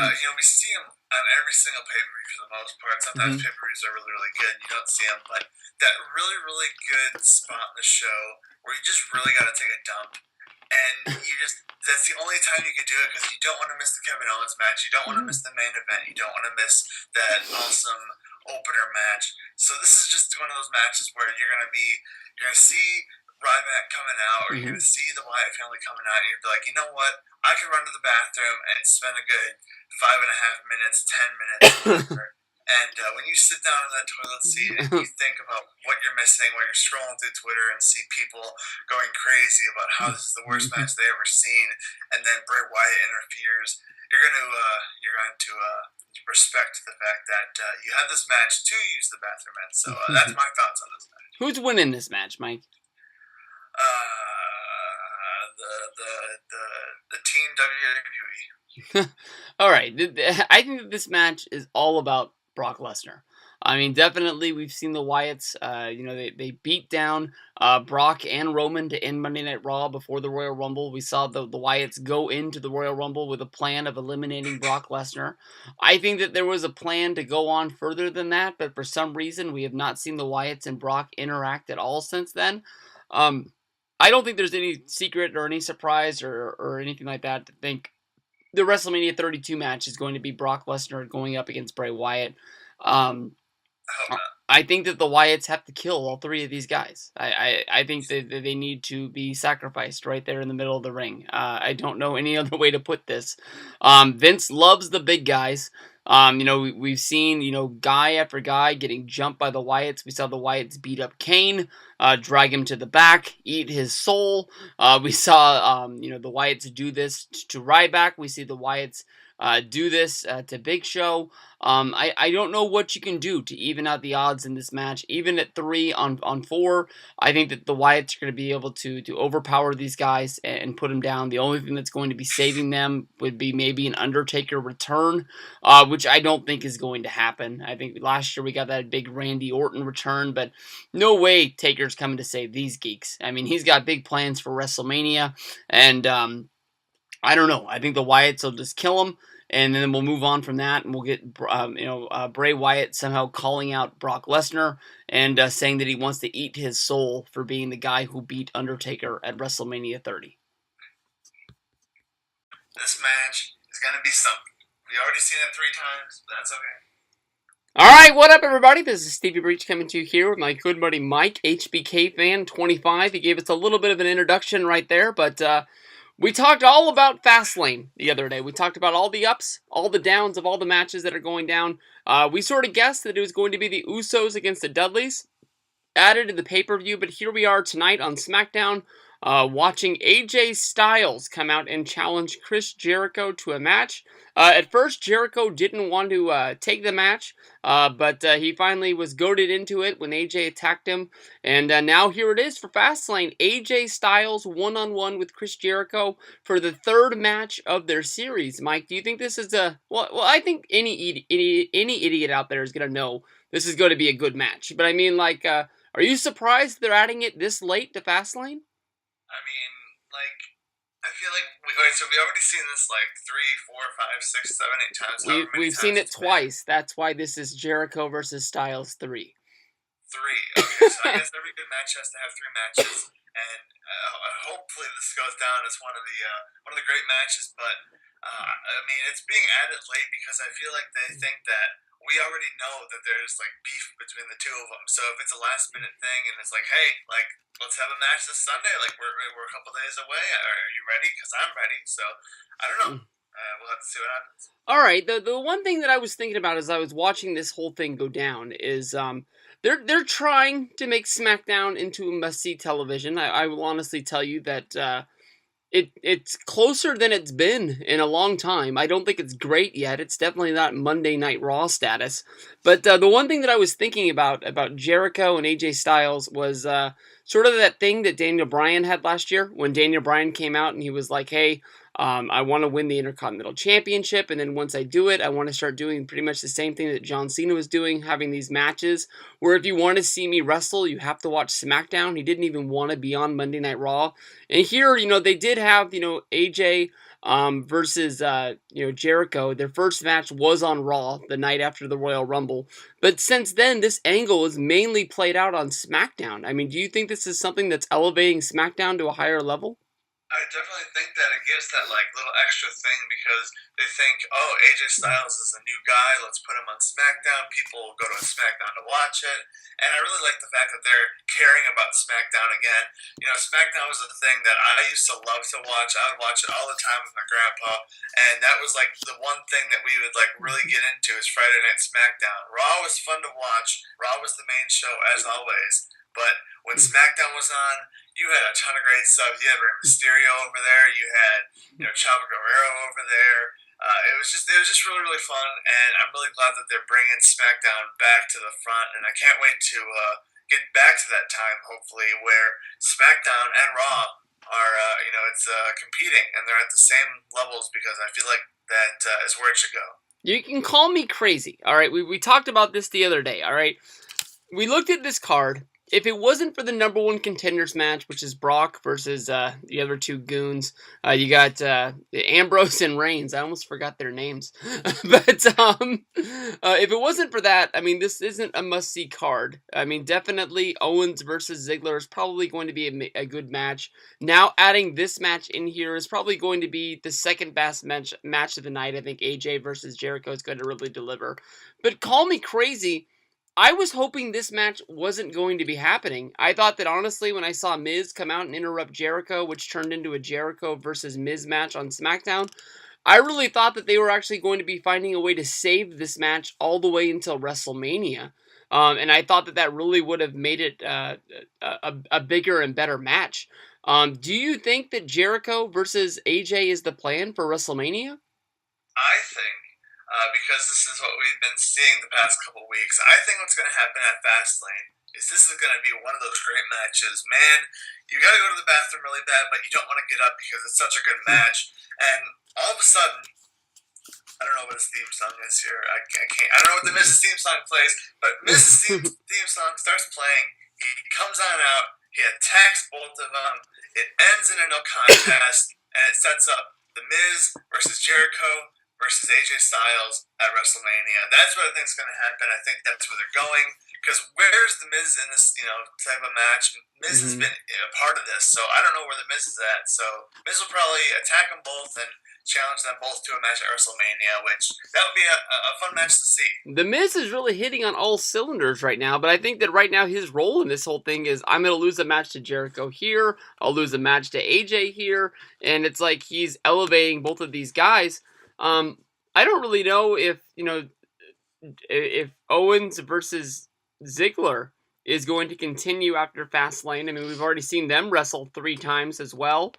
We see them on every single pay per view for the most part. Sometimes
Mm-hmm.
pay per views are really, really good, and you don't see them. But that really, really good spot in the show where you just really got to take a dump, and that's the only time you could do it because you don't want to miss the Kevin Owens match, you don't want to miss the main event, you don't want to miss that awesome opener match. So this is just one of those matches where you're gonna see Ryback coming out, or you're
Mm-hmm.
gonna see the Wyatt family coming out, and you're like, you know what? I could run to the bathroom and spend a good 5.5 minutes, 10 minutes, whatever. And when you sit down in that toilet seat and you think about what you're missing while you're scrolling through Twitter and see people going crazy about how this is the worst match they ever seen, and then Bray Wyatt interferes, you're going to respect the fact that you had this match to use the bathroom in. So that's my thoughts on this match.
Who's winning this match, Mike?
The team WWE.
All right. I think that this match is all about Brock Lesnar. I mean, definitely we've seen the Wyatts. They beat down Brock and Roman to end Monday Night Raw before the Royal Rumble. We saw the Wyatts go into the Royal Rumble with a plan of eliminating Brock Lesnar. I think that there was a plan to go on further than that, but for some reason we have not seen the Wyatts and Brock interact at all since then. Um, I don't think there's any secret or any surprise or anything like that to think the WrestleMania 32 match is going to be Brock Lesnar going up against Bray Wyatt. Um,
I hope not.
I think that the Wyatts have to kill all three of these guys. I think that they need to be sacrificed right there in the middle of the ring. I don't know any other way to put this. Vince loves the big guys. We've seen, guy after guy getting jumped by the Wyatts. We saw the Wyatts beat up Kane, drag him to the back, eat his soul. We saw, the Wyatts do this to Ryback. We see the Wyatts do this to Big Show. I don't know what you can do to even out the odds in this match. Even at 3-on-4, I think that the Wyatts are going to be able to overpower these guys and put them down. The only thing that's going to be saving them would be maybe an Undertaker return, which I don't think is going to happen. I think last year we got that big Randy Orton return, but no way Taker's coming to save these geeks. I mean, he's got big plans for WrestleMania, and I don't know. I think the Wyatts will just kill him, and then we'll move on from that, and we'll get Bray Wyatt somehow calling out Brock Lesnar and saying that he wants to eat his soul for being the guy who beat Undertaker at WrestleMania 30.
This match is going to be something. We already seen it 3 times, but that's okay.
All right, what up, everybody? This is Stevie Breach coming to you here with my good buddy Mike, HBK fan 25. He gave us a little bit of an introduction right there, but we talked all about Fastlane the other day. We talked about all the ups, all the downs of all the matches that are going down. We sort of guessed that it was going to be the Usos against the Dudleys, added to the pay-per-view, but here we are tonight on SmackDown, watching AJ Styles come out and challenge Chris Jericho to a match. At first, Jericho didn't want to take the match, but he finally was goaded into it when AJ attacked him. And now here it is for Fastlane. AJ Styles one-on-one with Chris Jericho for the third match of their series. Mike, do you think this is a... Well, I think any idiot out there is going to know this is going to be a good match. But I mean, like, are you surprised they're adding it this late to Fastlane?
I mean, like, I feel like so we already seen this like 3, 4, 5, 6, 7, 8 times.
We've seen it twice. That's why this is Jericho versus Styles 3.
3. Okay, so I guess every good match has to have 3 matches, and hopefully this goes down as one of the great matches. But I mean, it's being added late because I feel like they think that we already know that there's like beef between the two of them. So if it's a last minute thing and it's like, hey, like let's have a match this Sunday, like we're a couple days away. Are you ready? Because I'm ready. So I don't know. We'll have to see what happens.
All right. The one thing that I was thinking about as I was watching this whole thing go down is they're trying to make SmackDown into a must-see television. I will honestly tell you that it's closer than it's been in a long time. I don't think it's great yet. It's definitely not Monday Night Raw status. But the one thing that I was thinking about Jericho and AJ Styles was sort of that thing that Daniel Bryan had last year when Daniel Bryan came out and he was like, hey, I want to win the Intercontinental Championship, and then once I do it, I want to start doing pretty much the same thing that John Cena was doing, having these matches where if you want to see me wrestle, you have to watch SmackDown. He didn't even want to be on Monday Night Raw. And here, they did have, AJ versus, Jericho. Their first match was on Raw the night after the Royal Rumble. But since then, this angle is mainly played out on SmackDown. I mean, do you think this is something that's elevating SmackDown to a higher level?
I definitely think that it gives that like little extra thing because they think, oh, AJ Styles is a new guy. Let's put him on SmackDown. People will go to SmackDown to watch it, and I really like the fact that they're caring about SmackDown again. SmackDown was a thing that I used to love to watch. I would watch it all the time with my grandpa, and that was like the one thing that we would like really get into is Friday Night SmackDown. Raw was fun to watch. Raw was the main show as always. But when SmackDown was on, you had a ton of great stuff. You had Rey Mysterio over there. You had, Chavo Guerrero over there. It was just really, really fun, and I'm really glad that they're bringing SmackDown back to the front. And I can't wait to get back to that time, hopefully, where SmackDown and Raw are, it's competing, and they're at the same levels because I feel like that is where it should go.
You can call me crazy, all right? We talked about this the other day, all right? We looked at this card. If it wasn't for the number one contenders match, which is Brock versus the other two goons, you got Ambrose and Reigns. I almost forgot their names. But if it wasn't for that, I mean, this isn't a must-see card. I mean, definitely Owens versus Ziggler is probably going to be a good match. Now adding this match in here is probably going to be the second best match of the night. I think AJ versus Jericho is going to really deliver. But call me crazy. I was hoping this match wasn't going to be happening. I thought that honestly, when I saw Miz come out and interrupt Jericho, which turned into a Jericho versus Miz match on SmackDown, I really thought that they were actually going to be finding a way to save this match all the way until WrestleMania. And I thought that that really would have made it a bigger and better match. Do you think that Jericho versus AJ is the plan for WrestleMania?
I think, because this is what we've been seeing the past couple weeks, I think what's going to happen at Fastlane is this is going to be one of those great matches. Man, you got to go to the bathroom really bad, but you don't want to get up because it's such a good match. And all of a sudden, I don't know what his theme song is here. I can't. I don't know what the Mrs. theme song plays, but Mrs. theme song starts playing. He comes on out. He attacks both of them. It ends in a no contest, and it sets up the Miz versus Jericho versus AJ Styles at WrestleMania. That's what I think is going to happen. I think that's where they're going. Because where's the Miz in this, type of match? Miz has
Mm-hmm.
been a part of this, so I don't know where the Miz is at. So Miz will probably attack them both and challenge them both to a match at WrestleMania, which that would be a fun match to see.
The Miz is really hitting on all cylinders right now, but I think that right now his role in this whole thing is I'm going to lose a match to Jericho here, I'll lose a match to AJ here, and it's like he's elevating both of these guys. I don't really know if Owens versus Ziggler is going to continue after Fastlane. I mean, we've already seen them wrestle 3 times as well.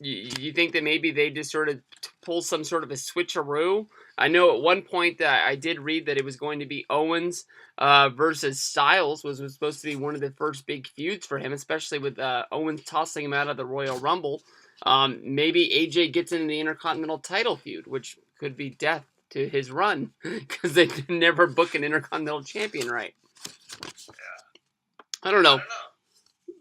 You think that maybe they just sort of pull some sort of a switcheroo? I know at one point that I did read that it was going to be Owens versus Styles was supposed to be one of the first big feuds for him, especially with Owens tossing him out of the Royal Rumble. Maybe AJ gets into the Intercontinental title feud, which could be death to his run because they could never book an Intercontinental champion right.
Yeah,
I don't
I
know.
don't know.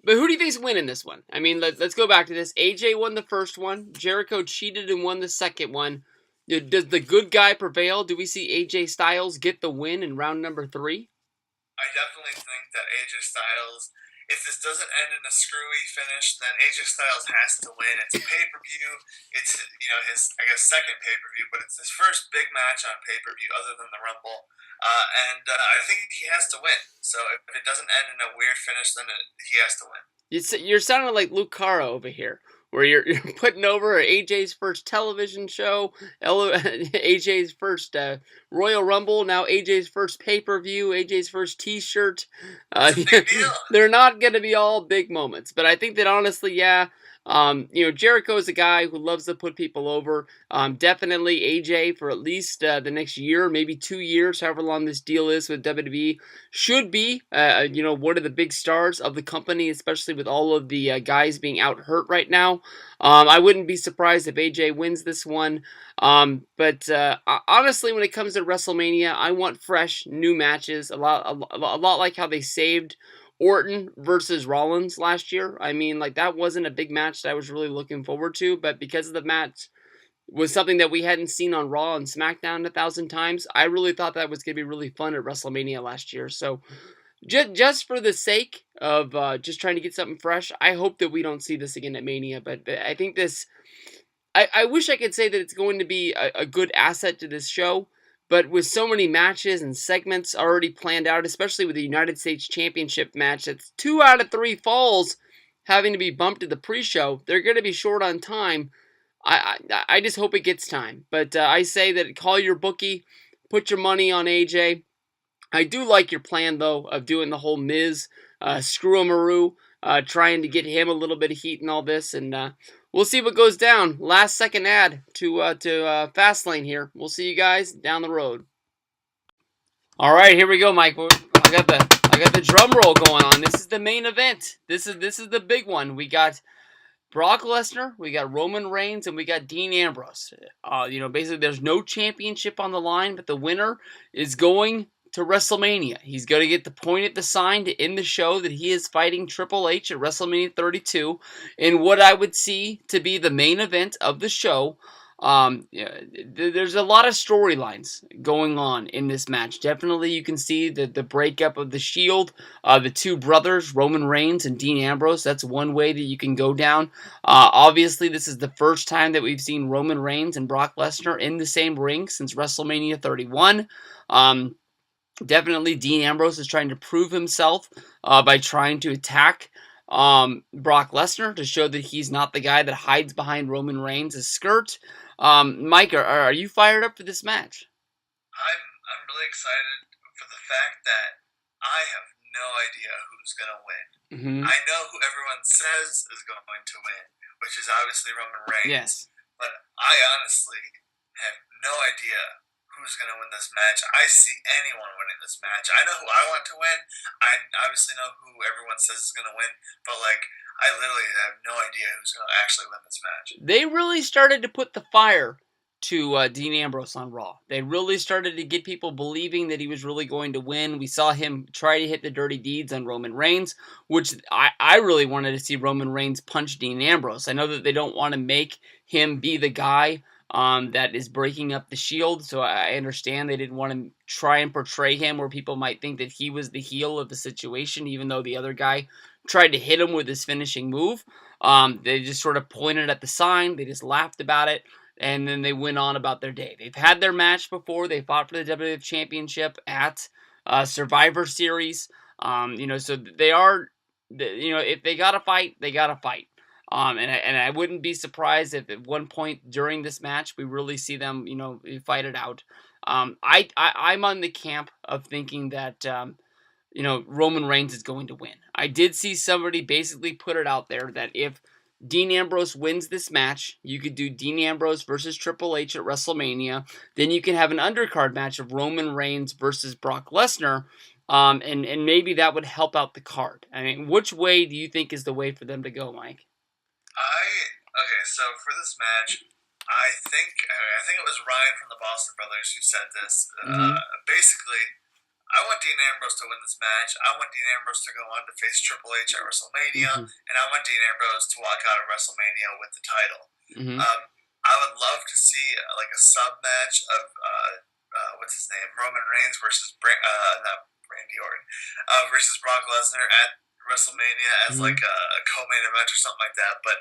But who do you think's winning this one? I mean, let's go back to this. AJ won the first one. Jericho cheated and won the second one. Does the good guy prevail? Do we see AJ Styles get the win in round number 3?
I definitely think that AJ Styles, if this doesn't end in a screwy finish, then AJ Styles has to win. It's a pay per view. It's his I guess second pay per view, but it's his first big match on pay per view other than the Rumble. And I think he has to win. So if it doesn't end in a weird finish, then he has to win.
You're sounding like Luke Cara over here, where you're putting over AJ's first television show, AJ's first Royal Rumble, now AJ's first pay-per-view, AJ's first T-shirt.
It's a big deal.
They're not going to be all big moments, but I think that honestly, yeah. Jericho is a guy who loves to put people over. Definitely AJ for at least the next year, maybe 2 years, however long this deal is with WWE, should be, one of the big stars of the company, especially with all of the guys being out hurt right now. I wouldn't be surprised if AJ wins this one. But honestly, when it comes to WrestleMania, I want fresh, new matches. A lot like how they saved Orton versus Rollins last year. I mean, like that wasn't a big match that I was really looking forward to, but because of the match was something that we hadn't seen on Raw and SmackDown 1,000 times, I really thought that was going to be really fun at WrestleMania last year. So just for the sake of just trying to get something fresh, I hope that we don't see this again at Mania. But I think this, I wish I could say that it's going to be a good asset to this show. But with so many matches and segments already planned out, especially with the United States Championship match, that's 2 out of 3 falls having to be bumped to the pre-show. They're going to be short on time. I just hope it gets time. But I say that call your bookie, put your money on AJ. I do like your plan, though, of doing the whole Miz, screw-a-maroo, trying to get him a little bit of heat and all this, and we'll see what goes down. Last second ad to Fastlane here. We'll see you guys down the road. All right, here we go, Mike. I got the drum roll going on. This is the main event. This is the big one. We got Brock Lesnar, we got Roman Reigns, and we got Dean Ambrose. Basically, there's no championship on the line, but the winner is going to WrestleMania. He's going to get the point at the sign to end the show that he is fighting Triple H at WrestleMania 32 in what I would see to be the main event of the show. There's a lot of storylines going on in this match. Definitely you can see the breakup of the Shield, the 2 brothers, Roman Reigns and Dean Ambrose. That's one way that you can go down. Obviously, this is the first time that we've seen Roman Reigns and Brock Lesnar in the same ring since WrestleMania 31. Definitely, Dean Ambrose is trying to prove himself by trying to attack Brock Lesnar to show that he's not the guy that hides behind Roman Reigns' skirt. Mike, are you fired up for this match?
I'm really excited for the fact that I have no idea who's gonna win.
Hmm.
I know who everyone says is going to win, which is obviously Roman Reigns.
Yes.
But I honestly have no idea who's going to win this match. I see anyone winning this match. I know who I want to win. I obviously know who everyone says is going to win. But, like, I literally have no idea who's going to actually win this match.
They really started to put the fire to Dean Ambrose on Raw. They really started to get people believing that he was really going to win. We saw him try to hit the dirty deeds on Roman Reigns, which I really wanted to see Roman Reigns punch Dean Ambrose. I know that they don't want to make him be the guy that is breaking up the Shield, so I understand they didn't want to try and portray him where people might think that he was the heel of the situation, even though the other guy tried to hit him with his finishing move. They just sort of pointed at the sign. They just laughed about it, and then they went on about their day. They've had their match before. They fought for the WWF Championship at Survivor Series. So they are, if they gotta fight, they gotta fight. And I wouldn't be surprised if at one point during this match we really see them, fight it out. I'm on the camp of thinking that Roman Reigns is going to win. I did see somebody basically put it out there that if Dean Ambrose wins this match, you could do Dean Ambrose versus Triple H at WrestleMania. Then you can have an undercard match of Roman Reigns versus Brock Lesnar. And maybe that would help out the card. I mean, which way do you think is the way for them to go, Mike?
Okay, so for this match, I think it was Ryan from the Boston Brothers who said this.
Mm-hmm.
Basically, I want Dean Ambrose to win this match. I want Dean Ambrose to go on to face Triple H at WrestleMania,
Mm-hmm.
and I want Dean Ambrose to walk out of WrestleMania with the title.
Mm-hmm.
I would love to see like a sub match of what's his name, Roman Reigns versus not Randy Orton versus Brock Lesnar at WrestleMania as
Mm-hmm.
like a co-main event or something like that. But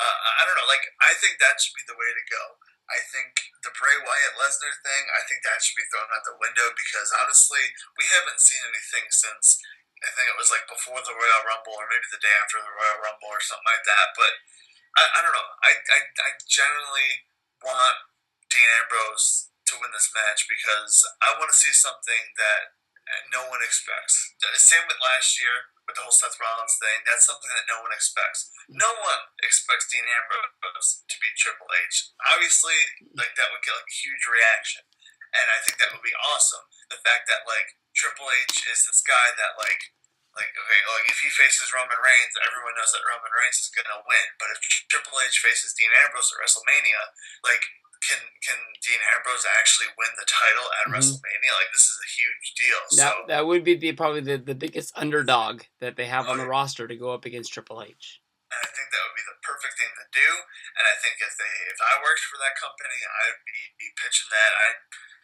I don't know. Like I think that should be the way to go. I think the Bray Wyatt Lesnar thing, I think that should be thrown out the window because honestly, we haven't seen anything since I think it was like before the Royal Rumble or maybe the day after the Royal Rumble or something like that. But I don't know. I generally want Dean Ambrose to win this match because I want to see something that no one expects. Same with last year with the whole Seth Rollins thing. That's something that no one expects. No one expects Dean Ambrose to beat Triple H. Obviously, like that would get like a huge reaction, and I think that would be awesome. The fact that like Triple H is this guy that like okay, like if he faces Roman Reigns, everyone knows that Roman Reigns is gonna win. But if Triple H faces Dean Ambrose at WrestleMania, like can Dean Ambrose actually win the title at
Mm-hmm.
WrestleMania? Like this is a huge deal. So
That would be probably the biggest underdog that they have on the
okay.
roster to go up against Triple H.
And I think that would be the perfect thing to do. And I think if I worked for that company, I'd be pitching that.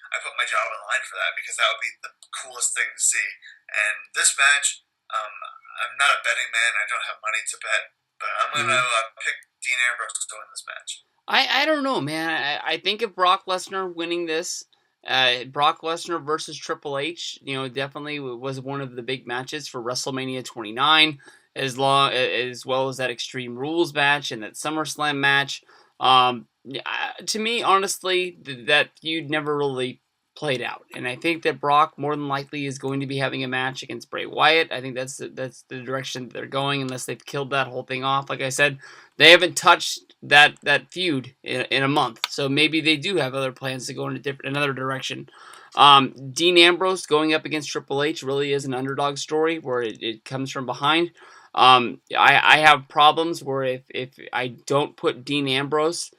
I put my job on the line for that because that would be the coolest thing to see. And this match, I'm not a betting man. I don't have money to bet, but I'm gonna
Mm-hmm.
pick Dean Ambrose to win this match.
I don't know, man. I think if Brock Lesnar winning this, Brock Lesnar versus Triple H, definitely was one of the big matches for WrestleMania 29, as well as that Extreme Rules match and that SummerSlam match. To me, honestly, that feud never really played out, and I think that Brock more than likely is going to be having a match against Bray Wyatt. I think that's the direction that they're going, unless they've killed that whole thing off. Like I said, they haven't touched that feud in a month, so maybe they do have other plans to go in another direction. Dean Ambrose going up against Triple H really is an underdog story where it comes from behind. I have problems where if I don't put Dean Ambrose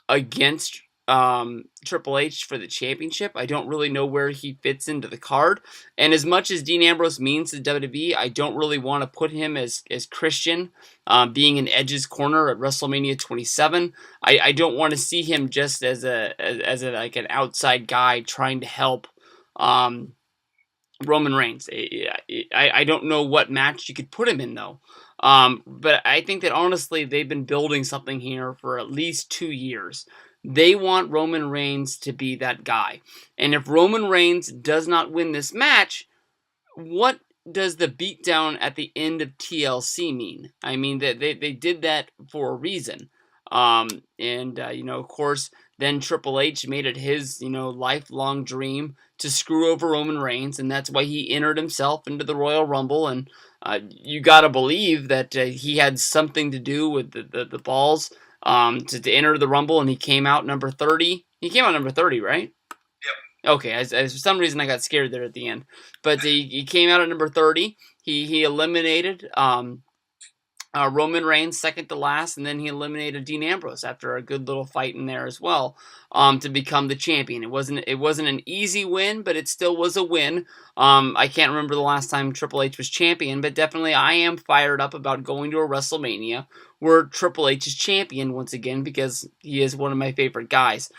against Triple H for the championship, I don't really know where he fits into the card. And as much as Dean Ambrose means to WWE, I don't really want to put him as Christian being in Edge's corner at WrestleMania 27. I don't want to see him just as a like an outside guy trying to help um, Roman Reigns. I don't know what match you could put him in though. But I think that honestly they've been building something here for at least 2 years. They want Roman Reigns to be that guy. And if Roman Reigns does not win this match, what does the beatdown at the end of TLC mean? I mean, they did that for a reason. Of course, then Triple H made it his, lifelong dream to screw over Roman Reigns, and that's why he entered himself into the Royal Rumble. And you got to believe that he had something to do with the balls to enter the Rumble, and he came out number 30. He came out number 30, right?
Yep.
Okay, as for some reason I got scared there at the end, but he came out at number 30. He eliminated Roman Reigns second to last, and then he eliminated Dean Ambrose after a good little fight in there as well to become the champion. It wasn't an easy win, but it still was a win. I can't remember the last time Triple H was champion, but definitely I am fired up about going to a WrestleMania where Triple H is champion once again because he is one of my favorite guys.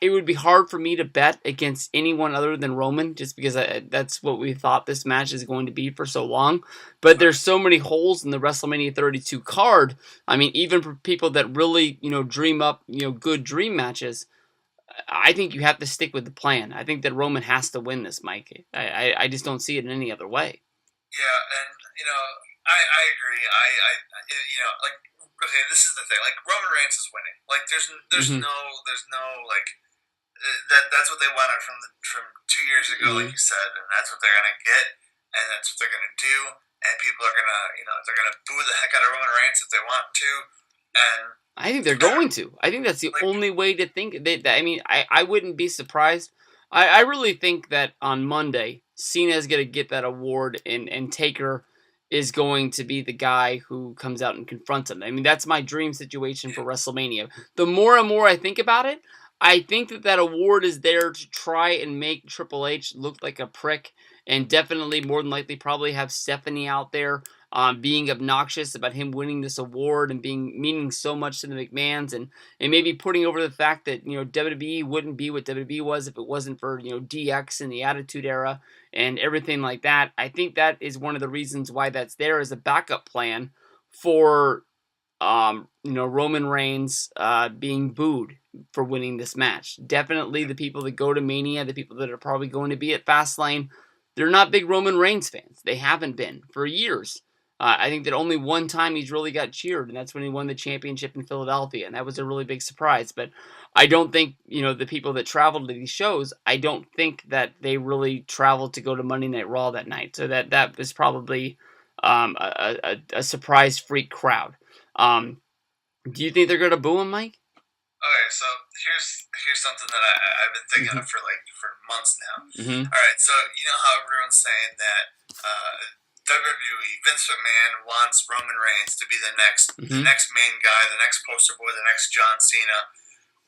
It would be hard for me to bet against anyone other than Roman just because that's what we thought this match is going to be for so long. But there's so many holes in the WrestleMania 32 card. I mean, even for people that really, dream up, good dream matches, I think you have to stick with the plan. I think that Roman has to win this, Mike. I just don't see it in any other way.
Yeah, and I agree. Like, okay, this is the thing. Like, Roman Reigns is winning. Like,
Mm-hmm.
there's no like that's what they wanted from 2 years ago,
Mm-hmm.
like you said, and that's what they're gonna get, and that's what they're gonna do, and people are gonna they're gonna boo the heck out of Roman Reigns if they want to, and
I think they're
I don't
going to. I think that's the
like
only way to think. I mean, I wouldn't be surprised. I really think that on Monday, Cena is going to get that award, and Taker is going to be the guy who comes out and confronts him. I mean, that's my dream situation for WrestleMania. The more and more I think about it, I think that award is there to try and make Triple H look like a prick, and definitely more than likely probably have Stephanie out there being obnoxious about him winning this award and being meaning so much to the McMahons, and maybe putting over the fact that WWE wouldn't be what WWE was if it wasn't for DX and the Attitude Era and everything like that. I think that is one of the reasons why that's there as a backup plan for Roman Reigns being booed for winning this match. Definitely the people that go to Mania, the people that are probably going to be at Fastlane, they're not big Roman Reigns fans. They haven't been for years. I think that only one time he's really got cheered, and that's when he won the championship in Philadelphia, and that was a really big surprise. But I don't think, the people that travel to these shows, I don't think that they really traveled to go to Monday Night Raw that night. So that was probably a surprise freak crowd. Um, do you think they're gonna boo him, Mike?
okay. So here's something that I've been thinking
Mm-hmm.
of for months now.
Mm-hmm.
All right, so you know how everyone's saying that WWE Vince McMahon wants Roman Reigns to be the
Mm-hmm.
next main guy, the next poster boy, the next John Cena.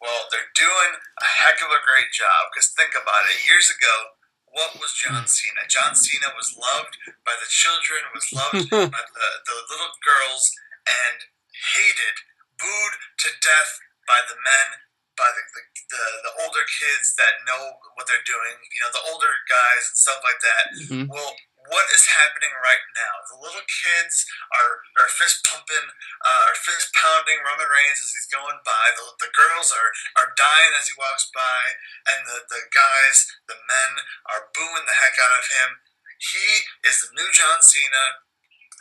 Well, they're doing a heck of a great job because think about it. Years ago, what was John Cena? John Cena was loved by the children, was loved by the little girls, and hated, booed to death by the men, by the older kids that know what they're doing, the older guys and stuff like that.
Mm-hmm.
Well, what is happening right now? The little kids are fist pumping, are fist pounding Roman Reigns as he's going by. The girls are dying as he walks by, and the guys, the men, are booing the heck out of him. He is the new John Cena,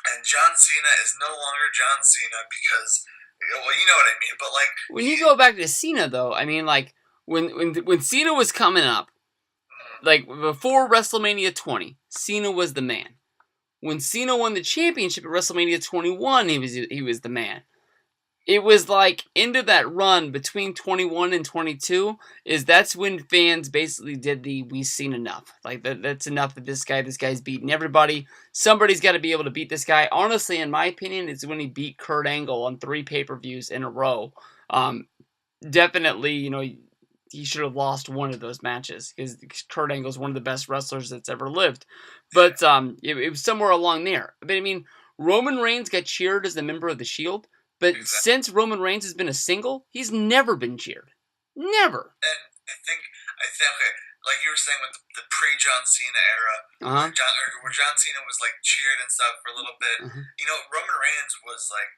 and John Cena is no longer John Cena because, well, you know what I mean. But like,
When you go back to Cena, though, I mean, like when Cena was coming up, like before WrestleMania 20, Cena was the man. When Cena won the championship at WrestleMania 21, he was the man. It was like into that run between 21 and 22 that's when fans basically did the we've seen enough. Like that's enough of this guy's beating everybody. Somebody's got to be able to beat this guy. Honestly, in my opinion, it's when he beat Kurt Angle on 3 pay-per-views in a row. Um, Definitely, he should have lost one of those matches because Kurt Angle's one of the best wrestlers that's ever lived. But it was somewhere along there. But I mean, Roman Reigns got cheered as a member of the Shield, but
exactly.
since Roman Reigns has been a single, he's never been cheered. Never.
And I think okay. like you were saying with the pre John Cena era,
Uh
where John Cena was like cheered and stuff for a little bit.
huh.
You know, Roman Reigns was like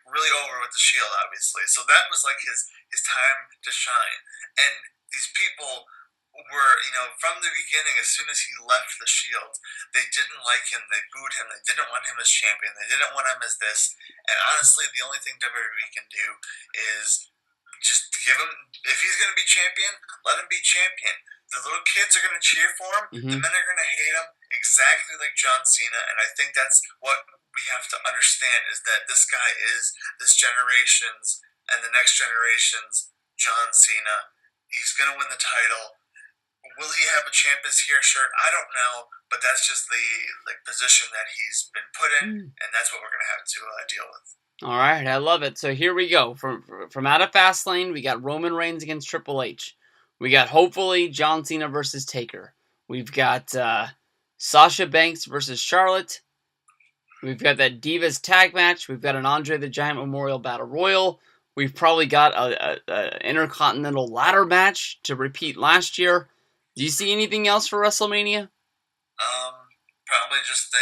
really over with the Shield, obviously. So that was like his time to shine. And these people were, you know, from the beginning, as soon as he left the Shield, they didn't like him. They booed him. They didn't want him as champion. They didn't want him as this. And honestly, the only thing WWE can do is just give him, if he's going to be champion, let him be champion. The little kids are going to cheer for him. The
Mm-hmm.
men are going to hate him exactly like John Cena. And I think that's what we have to understand is that this guy is this generation's and the next generation's John Cena. He's going to win the title. Will he have a Champions here shirt? I don't know, but that's just the like position that he's been put in, and that's what we're going to have to deal with.
All right, I love it. So here we go. From out of Fastlane, we got Roman Reigns against Triple H. We got hopefully John Cena versus Taker. We've got Sasha Banks versus Charlotte. We've got that Divas tag match. We've got an Andre the Giant Memorial Battle Royal. We've probably got a Intercontinental ladder match to repeat last year. Do you see anything else for WrestleMania?
Probably just a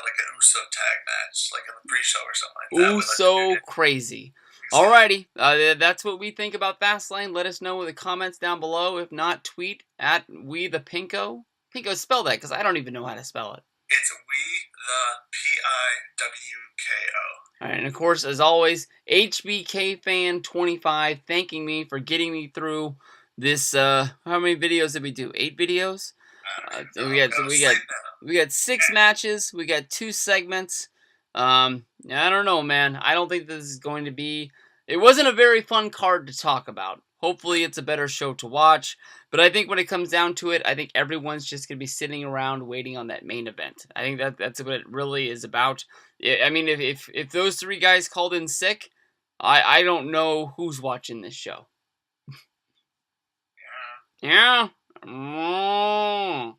like an Uso tag match, like in the pre-show or something like that.
Ooh,
With like
so crazy.
exactly.
Alrighty, that's what we think about Fastlane. Let us know in the comments down below. If not, tweet at We the Pinko. Pinko, spell that because I don't even know how to spell it.
It's We the PIWKO.
All right, and of course, as always, HBK Fan 25 thanking me for getting me through this. How many videos did we do? 8 videos. We got 6 matches. We got 2 segments. I don't know, man. I don't think this is going to be. It wasn't a very fun card to talk about. Hopefully, it's a better show to watch. But I think when it comes down to it, I think everyone's just gonna be sitting around waiting on that main event. I think that's what it really is about. I mean, if those 3 guys called in sick, I don't know who's watching this show.
Yeah.
Yeah.